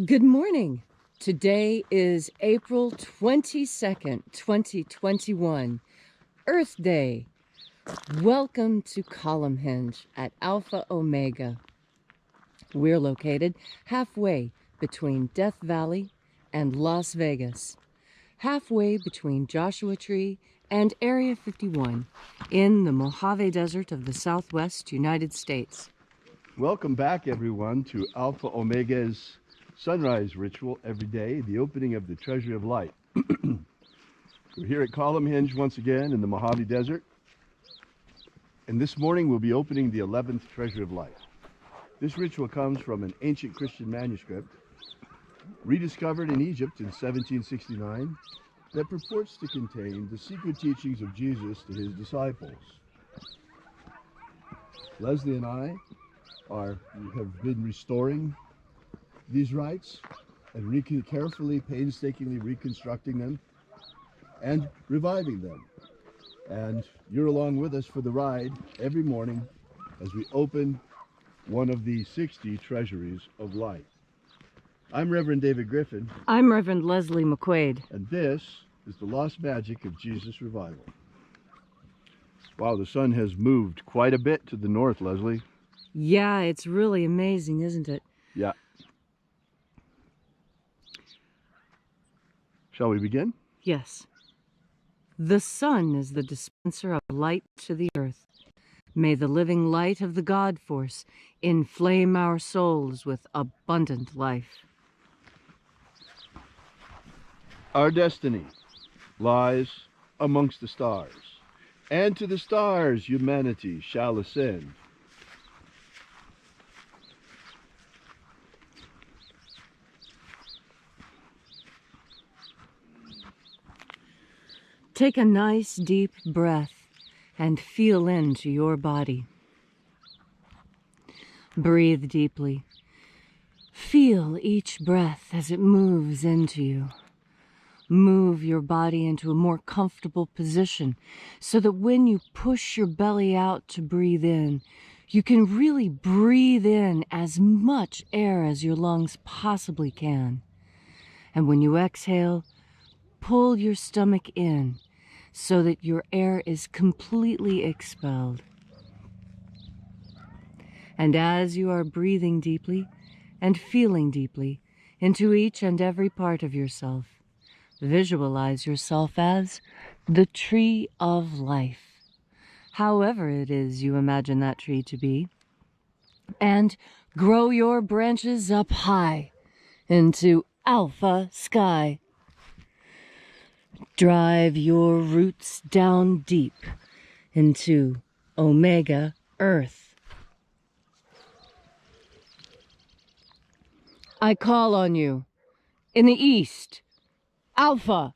Good morning. Today is April 22nd, 2021, Earth Day. Welcome to Column Hinge at Alpha Omega. We're located halfway between Death Valley and Las Vegas, halfway between Joshua Tree and Area 51 in the Mojave Desert of the Southwest United States. Welcome back, everyone, to Alpha Omega's sunrise ritual every day, the opening of the Treasury of Light. We're here at Column Hinge once again in the Mojave Desert, and this morning we'll be opening the 11th Treasury of Light. This ritual comes from an ancient Christian manuscript rediscovered in Egypt in 1769 that purports to contain the secret teachings of Jesus to his disciples. Leslie and I have been restoring these rites and carefully, painstakingly reconstructing them and reviving them. And you're along with us for the ride every morning as we open one of the 60 treasuries of light. I'm Reverend David Griffin. I'm Reverend Leslie McQuaid. And this is the lost magic of Jesus Revival. Wow, the sun has moved quite a bit to the north, Leslie. Yeah, it's really amazing, isn't it? Yeah. Shall we begin? Yes. The sun is the dispenser of light to the earth. May the living light of the God Force inflame our souls with abundant life. Our destiny lies amongst the stars, and to the stars humanity shall ascend. Take a nice deep breath and feel into your body. Breathe deeply. Feel each breath as it moves into you. Move your body into a more comfortable position so that when you push your belly out to breathe in, you can really breathe in as much air as your lungs possibly can. And when you exhale, pull your stomach in so that your air is completely expelled. And as you are breathing deeply and feeling deeply into each and every part of yourself, visualize yourself as the tree of life, however it is you imagine that tree to be, and grow your branches up high into alpha sky. Drive your roots down deep into Omega Earth. I call on you in the east, Alpha.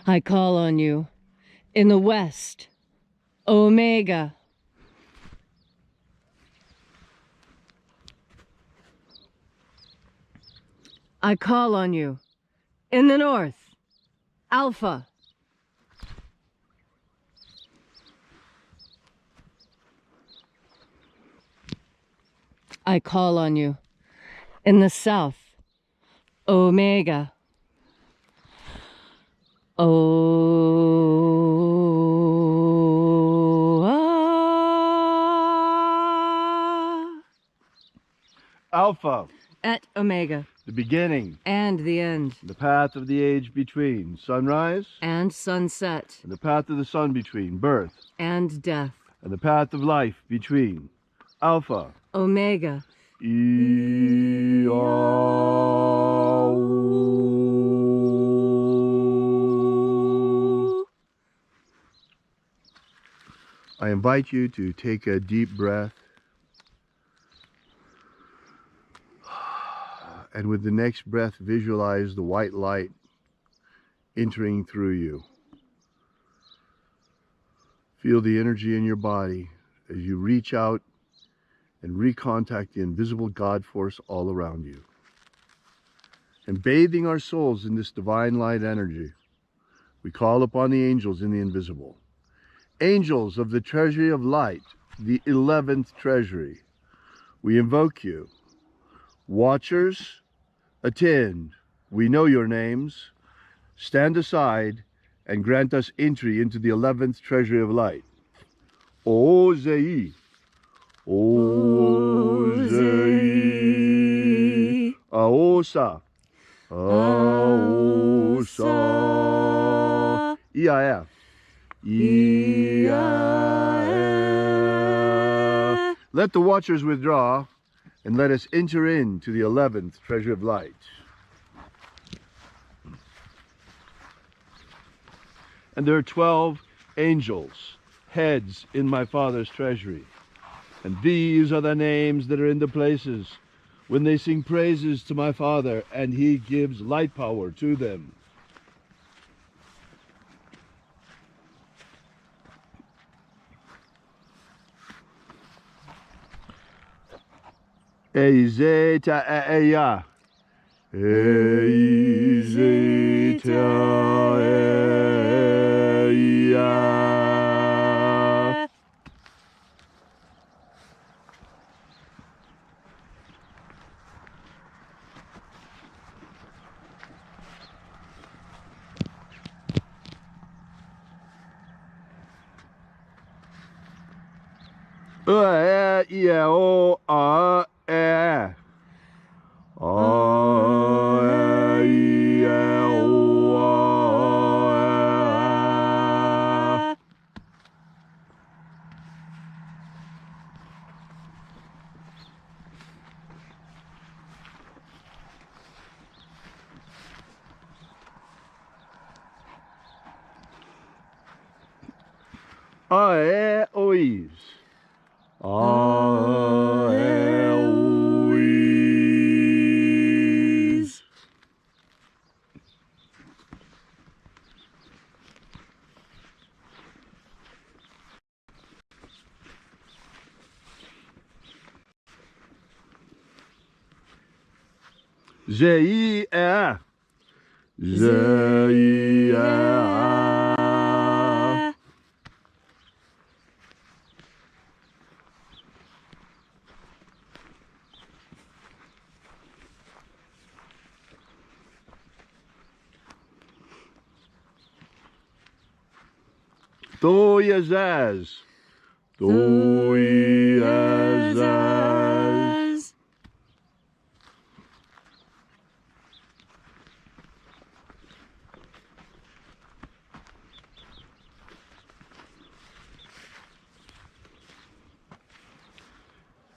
I call on you in the west, Omega. I call on you in the north, Alpha. I call on you in the south, Omega. Alpha. At Omega. The beginning. And the end. The path of the age between sunrise. And sunset. And the path of the sun between birth. And death. And the path of life between Alpha. Omega. I invite you to take a deep breath, and with the next breath visualize the white light entering through you. Feel the energy in your body as you reach out and recontact the invisible God force all around you. And bathing our souls in this divine light energy, we call upon the angels in the invisible. Angels of the Treasury of Light, the 11th Treasury, we invoke you. Watchers, attend. We know your names. Stand aside and grant us entry into the 11th Treasury of Light. Ozei. Ozei. Aosa. Aosa. Ia. Ia. Let the watchers withdraw and let us enter into the 11th Treasury of Light. And there are 12 angels, heads in my Father's treasury. And these are the names that are in the places when they sing praises to my Father, and he gives light power to them. Eizeta eya. Eizeta eya. O a e. Ois. Ois. Zeia. Zeia. Toyazaz. Toyazaz.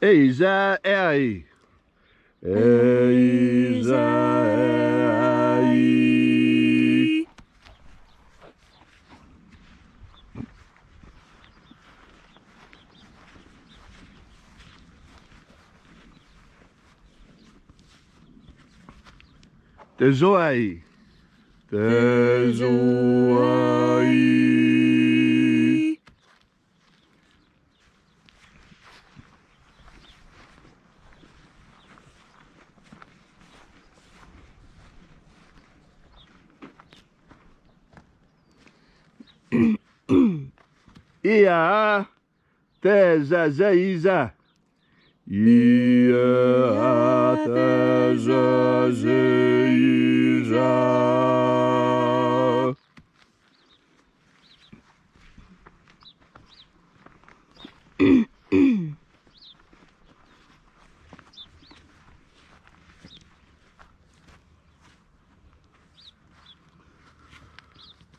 Eiza ei. Eiza ei. Tezoai. Tezoai. Ia. Tezazeiza. Ia. Tezazeiza.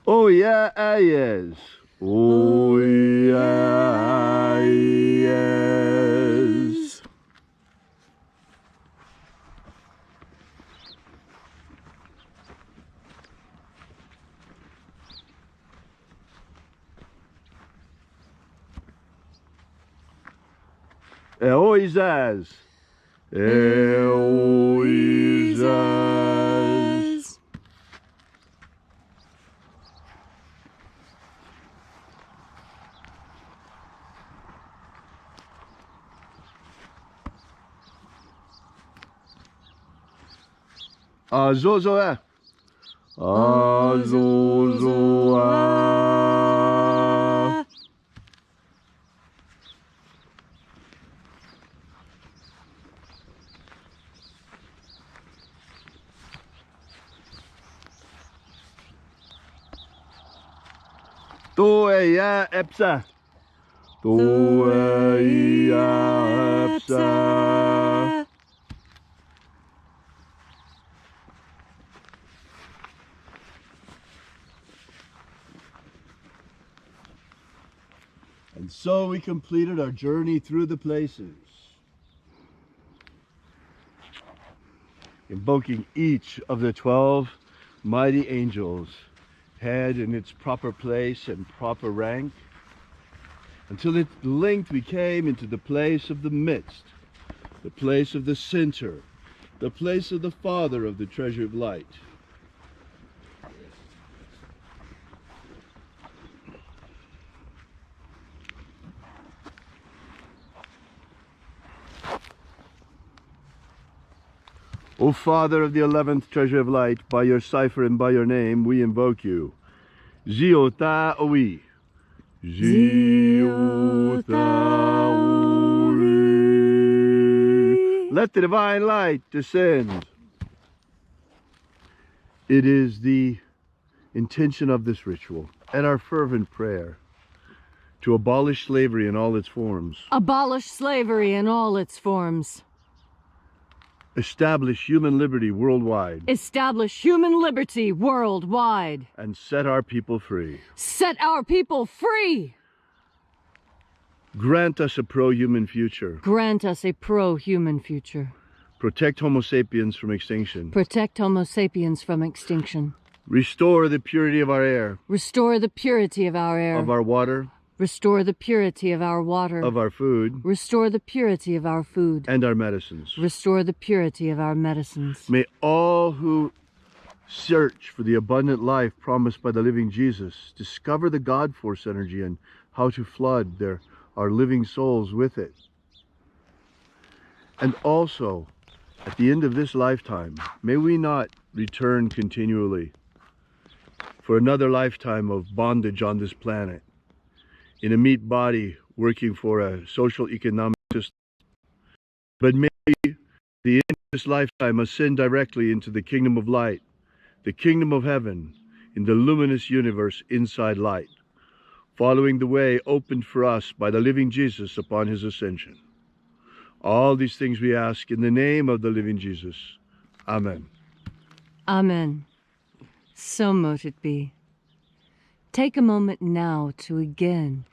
Oh yeah, yes. Oh yeah, yes. Eoizaz. Eoizaz. Azozoa. Azozoa. Toeia epsa. Toeia epsa. And so we completed our journey through the places, invoking each of the 12 mighty angels, head in its proper place and proper rank, until at length we came into the place of the midst, the place of the center, the place of the Father of the Treasury of Light. O Father of the 11th Treasure of Light, by your cipher and by your name, we invoke you. Ziota Owi. Ziota Owi. Let the divine light descend. It is the intention of this ritual and our fervent prayer to abolish slavery in all its forms. Abolish slavery in all its forms. Establish human liberty worldwide. Establish human liberty worldwide. And set our people free. Set our people free! Grant us a pro-human future. Grant us a pro-human future. Protect Homo sapiens from extinction. Protect Homo sapiens from extinction. Restore the purity of our air. Restore the purity of our air. Of our water. Restore the purity of our water. Of our food. Restore the purity of our food. And our medicines. Restore the purity of our medicines. May all who search for the abundant life promised by the living Jesus discover the God force energy and how to flood our living souls with it. And also, at the end of this lifetime, may we not return continually for another lifetime of bondage on this planet, in a meat body working for a social economic system, but may the end of this lifetime ascend directly into the kingdom of light, the kingdom of heaven, in the luminous universe inside light, following the way opened for us by the living Jesus upon his ascension. All these things we ask in the name of the living Jesus. Amen. Amen. So mote it be. Take a moment now to again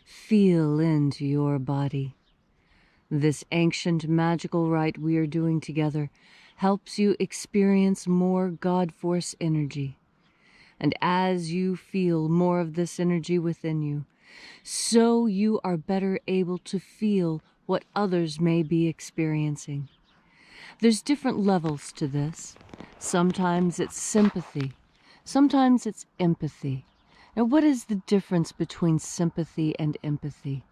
feel into your body. This ancient magical rite we are doing together helps you experience more God force energy. And as you feel more of this energy within you, so you are better able to feel what others may be experiencing. There's different levels to this. Sometimes it's sympathy. Sometimes it's empathy. Now, what is the difference between sympathy and empathy?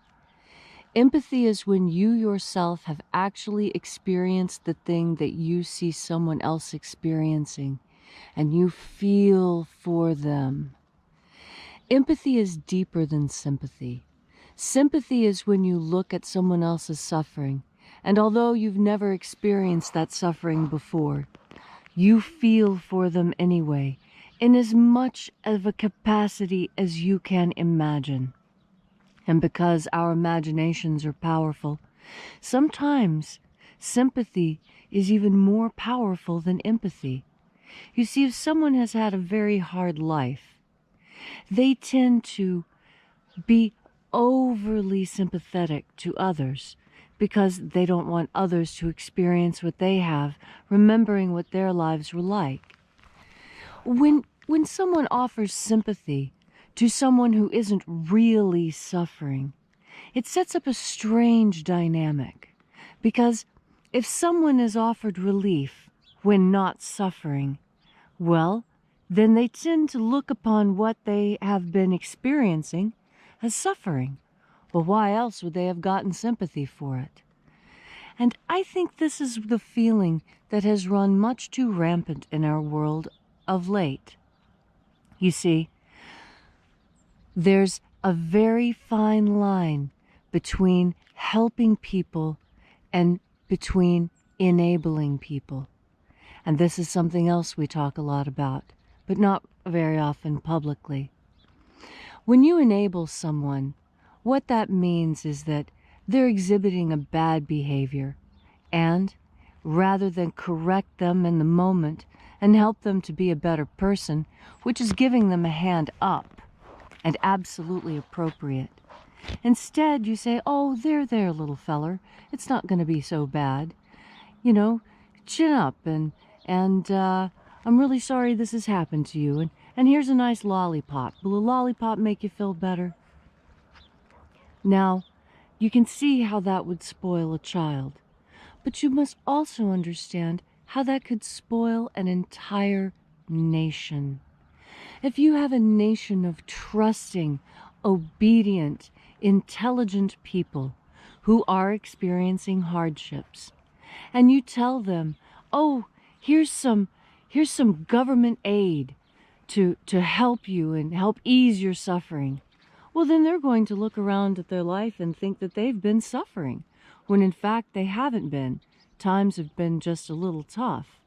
Empathy is when you yourself have actually experienced the thing that you see someone else experiencing, and you feel for them. Empathy is deeper than sympathy. Sympathy is when you look at someone else's suffering, and although you've never experienced that suffering before, you feel for them anyway, in as much of a capacity as you can imagine. And because our imaginations are powerful, sometimes sympathy is even more powerful than empathy. You see, if someone has had a very hard life, they tend to be overly sympathetic to others because they don't want others to experience what they have, remembering what their lives were like. When someone offers sympathy to someone who isn't really suffering, it sets up a strange dynamic, because if someone is offered relief when not suffering, well, then they tend to look upon what they have been experiencing as suffering. Well, why else would they have gotten sympathy for it? And I think this is the feeling that has run much too rampant in our world of late. You see, there's a very fine line between helping people and between enabling people. And this is something else we talk a lot about, but not very often publicly. When you enable someone, what that means is that they're exhibiting a bad behavior, and rather than correct them in the moment and help them to be a better person, which is giving them a hand up and absolutely appropriate, instead you say, "Oh, there, little feller. It's not going to be so bad. You know, chin up, and I'm really sorry this has happened to you, and here's a nice lollipop. Will a lollipop make you feel better?" Now, you can see how that would spoil a child, but you must also understand how that could spoil an entire nation. If you have a nation of trusting, obedient, intelligent people who are experiencing hardships, and you tell them, "Oh, here's some government aid to help you and help ease your suffering," well, then they're going to look around at their life and think that they've been suffering, when in fact they haven't been. Times have been just a little tough.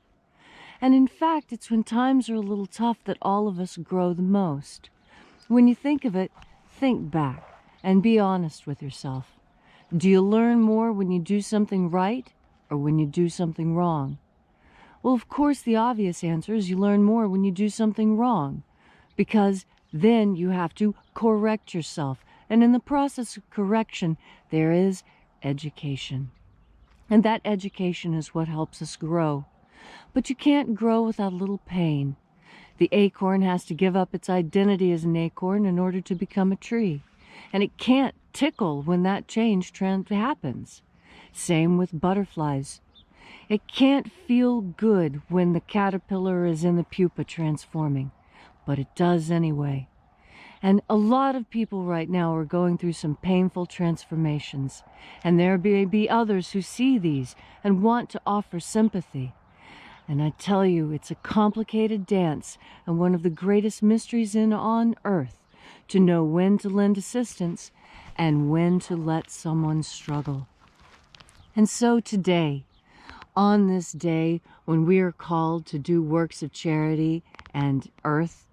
And in fact, it's when times are a little tough that all of us grow the most. When you think of it, think back and be honest with yourself. Do you learn more when you do something right or when you do something wrong? Well, of course, the obvious answer is you learn more when you do something wrong, because then you have to correct yourself. And in the process of correction, there is education. And that education is what helps us grow. But you can't grow without a little pain. The acorn has to give up its identity as an acorn in order to become a tree. And it can't tickle when that change happens. Same with butterflies. It can't feel good when the caterpillar is in the pupa transforming, but it does anyway. And a lot of people right now are going through some painful transformations, and there may be others who see these and want to offer sympathy. And I tell you, it's a complicated dance and one of the greatest mysteries on earth, to know when to lend assistance and when to let someone struggle. And so today, on this day when we are called to do works of charity and earth,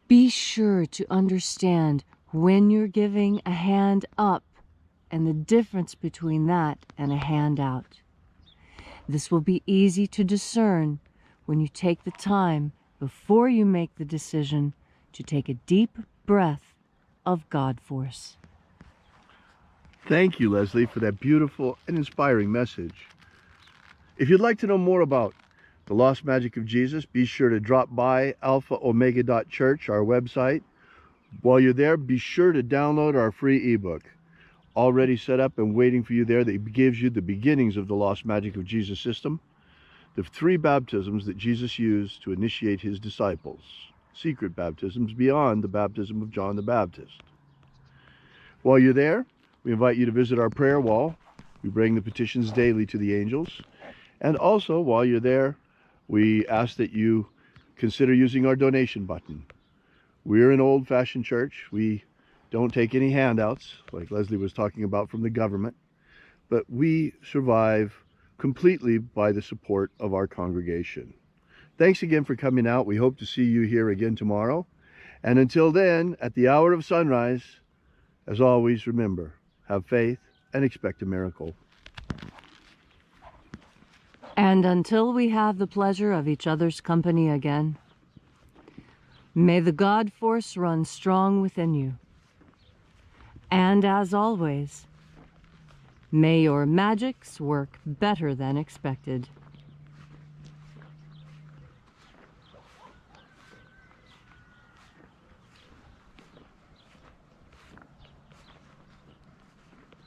be sure to understand when you're giving a hand up and the difference between that and a hand out. This will be easy to discern when you take the time before you make the decision to take a deep breath of God force. Thank you, Leslie, for that beautiful and inspiring message. If you'd like to know more about the Lost Magic of Jesus, be sure to drop by alphaomega.church, our website. While you're there, be sure to download our free ebook, already set up and waiting for you there, that gives you the beginnings of the Lost Magic of Jesus system, the 3 baptisms that Jesus used to initiate his disciples, secret baptisms beyond the baptism of John the Baptist. While you're there, we invite you to visit our prayer wall. We bring the petitions daily to the angels. And also, while you're there, we ask that you consider using our donation button. We're an old-fashioned church. We don't take any handouts, like Leslie was talking about, from the government, but we survive completely by the support of our congregation. Thanks again for coming out. We hope to see you here again tomorrow. And until then, at the hour of sunrise, as always, remember, have faith and expect a miracle. And until we have the pleasure of each other's company again, may the God force run strong within you. And as always, may your magics work better than expected.